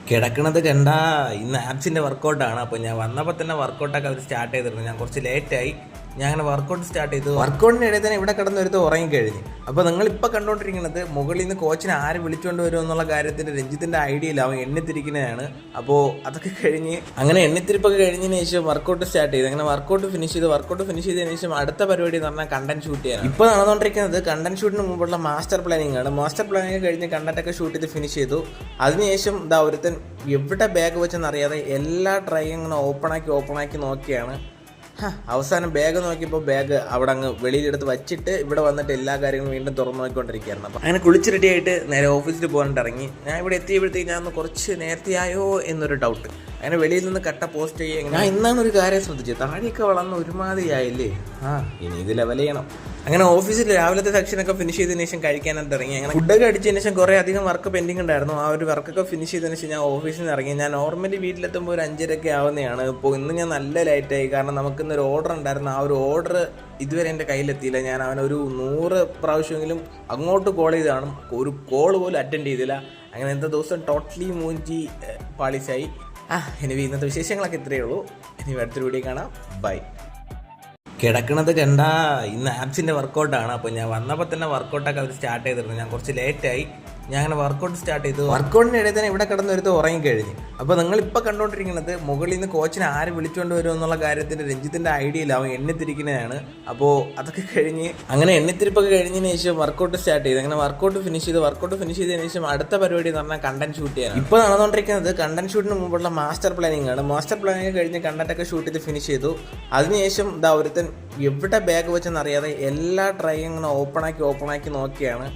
കിടക്കണത് കണ്ടാ ഇന്ന് ആപ്സിൻ്റെ വർക്കൗട്ടാണ്. അപ്പോൾ ഞാൻ വന്നപ്പോൾ തന്നെ വർക്കൗട്ടൊക്കെ അവർ സ്റ്റാർട്ട് ചെയ്തിരുന്നു. ഞാൻ കുറച്ച് ലേറ്റായി. ഞാൻ അങ്ങനെ വർക്കൗട്ട് സ്റ്റാർട്ട് ചെയ്തു. വർക്കൗട്ടിൻ്റെ ഇടയിൽ തന്നെ ഇവിടെ കിടന്ന് ഒരുത്ത് ഉറങ്ങിക്കഴിഞ്ഞു. അപ്പോൾ നിങ്ങളിപ്പോൾ കണ്ടുകൊണ്ടിരിക്കുന്നത് മുകളിൽ നിന്ന് കോച്ചിനെ ആര് വിളിച്ചുകൊണ്ട് വരും എന്നുള്ള കാര്യത്തിൻ്റെ രഞ്ജിത്തിൻ്റെ ഐഡിയയിൽ അവൻ എണ്ണിത്തിരിക്കുന്നതാണ്. അപ്പോൾ അതൊക്കെ കഴിഞ്ഞ് അങ്ങനെ എണ്ണിത്തിരിപ്പൊക്കെ കഴിഞ്ഞതിന് ശേഷം വർക്കൗട്ട് സ്റ്റാർട്ട് ചെയ്തു. അങ്ങനെ വർക്കൗട്ട് ഫിനിഷ് ചെയ്തതിന് ശേഷം അടുത്ത പരിപാടി എന്ന് പറഞ്ഞാൽ കണ്ടന്റ് ഷൂട്ട് ചെയ്യാനാണ്. ഇപ്പോൾ നടന്നുകൊണ്ടിരിക്കുന്നത് കണ്ടന്റ് ഷൂട്ടിന് മുമ്പുള്ള മാസ്റ്റർ പ്ലാനിങ് ആണ്. മാസ്റ്റർ പ്ലാനിങ് കഴിഞ്ഞ് കണ്ടന്റൊക്കെ ഷൂട്ട് ചെയ്ത് ഫിനിഷ് ചെയ്തു. അതിനുശേഷം ഒരുത്തൻ എവിടെ ബാഗ് വെച്ചെന്നറിയാതെ എല്ലാ ട്രൈയും ഇങ്ങനെ ഓപ്പണാക്കി നോക്കിയാണ്. അവസാനം ബാഗ് നോക്കിയപ്പോൾ ബാഗ് അവിടെ അങ്ങ് വെളിയിലെടുത്ത് വച്ചിട്ട് ഇവിടെ വന്നിട്ട് എല്ലാ കാര്യങ്ങളും വീണ്ടും തുറന്നു നോക്കിക്കൊണ്ടിരിക്കുകയായിരുന്നു. അപ്പം അങ്ങനെ കുളിച്ച് റെഡിയായിട്ട് നേരെ ഓഫീസിൽ പോകാനായിട്ട് ഇറങ്ങി. ഞാൻ ഇവിടെ എത്തിയപ്പോഴത്തേക്ക് ഞാൻ കുറച്ച് നേരത്തെയായോ എന്നൊരു ഡൗട്ട്. അങ്ങനെ വെളിയിൽ നിന്ന് കട്ട പോസ്റ്റ് ചെയ്യുക. ഞാൻ ഇന്നാണ് ഒരു കാര്യം ശ്രദ്ധിച്ചത്, താടിയൊക്കെ വളർന്ന് ഒരുമാതിരിയായില്ലേ. ഇനി ഇത് ലെവൽ ചെയ്യണം. അങ്ങനെ ഓഫീസിൽ രാവിലത്തെ സെക്ഷനൊക്കെ ഫിനിഷ് ചെയ്തതിനു ശേഷം കഴിക്കാനായിട്ട് ഇറങ്ങി. അങ്ങനെ ഫുഡൊക്കെ അടിച്ചതിന് ശേഷം കുറേ അധികം വർക്ക് പെൻഡിങ് ഉണ്ടായിരുന്നു. ആ ഒരു വർക്കൊക്കെ ഫിനിഷ് ചെയ്തതിന് ശേഷം ഞാൻ ഓഫീസിൽ നിന്ന് ഇറങ്ങി. ഞാൻ നോർമലി വീട്ടിലെത്തുമ്പോൾ ഒരു 5:30 ആവുന്നതാണ്. ഇപ്പോൾ ഇന്ന് ഞാൻ നല്ല ലേറ്റായി. കാരണം നമുക്കിന്നൊരു ഓർഡർ ഉണ്ടായിരുന്നു. ആ ഒരു ഓർഡർ ഇതുവരെ എൻ്റെ കയ്യിലെത്തിയില്ല. ഞാൻ അവനൊരു 100 പ്രാവശ്യമെങ്കിലും അങ്ങോട്ട് കോൾ ചെയ്ത് കാണും. ഒരു കോൾ പോലും അറ്റൻഡ് ചെയ്തില്ല. അങ്ങനെ ഇന്നത്തെ ദിവസം ടോട്ടലി മൂഞ്ചി പാളിസായി. ഇനി ഇന്നത്തെ വിശേഷങ്ങളൊക്കെ ഇത്രയേ ഉള്ളൂ. ഇനി അടുത്തൊരു വീഡിയോ കാണാം. ബൈ. കിടക്കണത് കണ്ടാ ഇന്ന് ആപ്സിൻ്റെ വർക്കൗട്ടാണ്. അപ്പോൾ ഞാൻ വന്നപ്പോൾ തന്നെ വർക്കൗട്ടൊക്കെ അവർ സ്റ്റാർട്ട് ചെയ്തിരുന്നു. ഞാൻ കുറച്ച് ലേറ്റായി. ഞാൻ അങ്ങനെ വർക്കൗട്ട് സ്റ്റാർട്ട് ചെയ്തു. വർക്കൗട്ടിൻ്റെ ഇടയിൽ തന്നെ ഇവിടെ കിടന്ന് ഒരുത്ത് ഉറങ്ങിക്കഴിഞ്ഞു. അപ്പോൾ നിങ്ങളിപ്പോൾ കണ്ടുകൊണ്ടിരിക്കുന്നത് മുകളിൽ നിന്ന് കോച്ചിനെ ആര് വിളിച്ചുകൊണ്ട് വരും എന്നുള്ള കാര്യത്തിൻ്റെ രഞ്ജിത്തിൻ്റെ ഐഡിയയിൽ അവൻ എണ്ണിത്തിരിക്കുന്നതാണ്. അപ്പോൾ അതൊക്കെ കഴിഞ്ഞ് അങ്ങനെ എണ്ണിത്തിരിപ്പൊക്കെ കഴിഞ്ഞതിന് ശേഷം വർക്കൗട്ട് സ്റ്റാർട്ട് ചെയ്തു. അങ്ങനെ വർക്കൗട്ട് ഫിനിഷ് ചെയ്തതിന് ശേഷം അടുത്ത പരിപാടി എന്ന് പറഞ്ഞാൽ കണ്ടന്റ് ഷൂട്ട് ചെയ്യാൻ. ഇപ്പോൾ നടന്നുകൊണ്ടിരിക്കുന്നത് കണ്ടന്റ് ഷൂട്ടിന് മുമ്പുള്ള മാസ്റ്റർ പ്ലാനിങ് ആണ്. മാസ്റ്റർ പ്ലാനിങ് കഴിഞ്ഞ് കണ്ടന്റൊക്കെ ഷൂട്ട് ചെയ്ത് ഫിനിഷ് ചെയ്തു. അതിനുശേഷം ഒരുത്തൻ എവിടെ ബാഗ് വെച്ചെന്നറിയാതെ എല്ലാ ട്രൈയും ഇങ്ങനെ ഓപ്പണാക്കി നോക്കിയാണ്.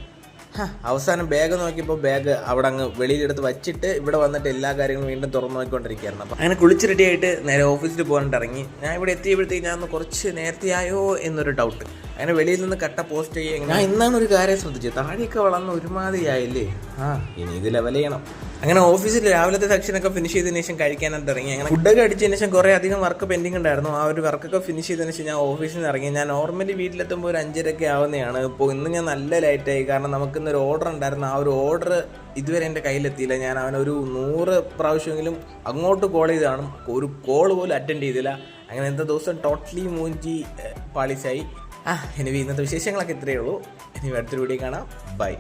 അവസാനം ബാഗ് നോക്കിയപ്പോൾ ബാഗ് അവിടെ അങ്ങ് വെളിയിലെടുത്ത് വച്ചിട്ട് ഇവിടെ വന്നിട്ട് എല്ലാ കാര്യങ്ങളും വീണ്ടും തുറന്നു നോക്കിക്കൊണ്ടിരിക്കുകയായിരുന്നു. അപ്പം അങ്ങനെ കുളിച്ച് റെഡിയായിട്ട് നേരെ ഓഫീസിൽ പോകാനായിട്ട് ഇറങ്ങി. ഞാൻ ഇവിടെ എത്തിയപ്പോഴത്തേക്ക് ഞാൻ കുറച്ച് നേരത്തെയായോ എന്നൊരു ഡൗട്ട്. അങ്ങനെ വെളിയിൽ നിന്ന് കട്ട പോസ്റ്റ് ചെയ്യുക. ഞാൻ ഇന്നാണ് ഒരു കാര്യം ശ്രദ്ധിച്ചത്, താടിയൊക്കെ വളർന്ന് ഒരുമാതിരിയായില്ലേ. ഇനി ഇത് ലെവൽ ചെയ്യണം. അങ്ങനെ ഓഫീസിൽ രാവിലത്തെ സെക്ഷനൊക്കെ ഫിനിഷ് ചെയ്തതിന് ശേഷം കഴിക്കാനായിട്ട് ഇറങ്ങി. അങ്ങനെ ഫുഡൊക്കെ അടിച്ചതിന് ശേഷം കുറേ അധികം വർക്ക് പെൻഡിങ് ഉണ്ടായിരുന്നു. ആ ഒരു വർക്കൊക്കെ ഫിനിഷ് ചെയ്തതിന് ശേഷം ഞാൻ ഓഫീസിൽ നിന്ന് ഇറങ്ങി. ഞാൻ നോർമലി വീട്ടിലെത്തുമ്പോൾ ഒരു 5:30 ആവുന്നതാണ്. ഇപ്പോൾ ഇന്ന് ഞാൻ നല്ല ലേറ്റായി. കാരണം നമുക്കിന്നൊരു ഓർഡർ ഉണ്ടായിരുന്നു. ആ ഒരു ഓർഡർ ഇതുവരെ എൻ്റെ കയ്യിലെത്തിയില്ല. ഞാൻ അവനൊരു 100 പ്രാവശ്യമെങ്കിലും അങ്ങോട്ട് കോൾ ചെയ്ത് കാണും. ഒരു കോൾ പോലും അറ്റൻഡ് ചെയ്തില്ല. അങ്ങനെ ഇന്നത്തെ ദിവസം ടോട്ടലി മൂഞ്ചി പാളിസായി. ഇനി ഇന്നത്തെ വിശേഷങ്ങളൊക്കെ ഇത്രയേ ഉള്ളൂ. ഇനി അടുത്തൊരു വീഡിയോ കാണാം. ബൈ.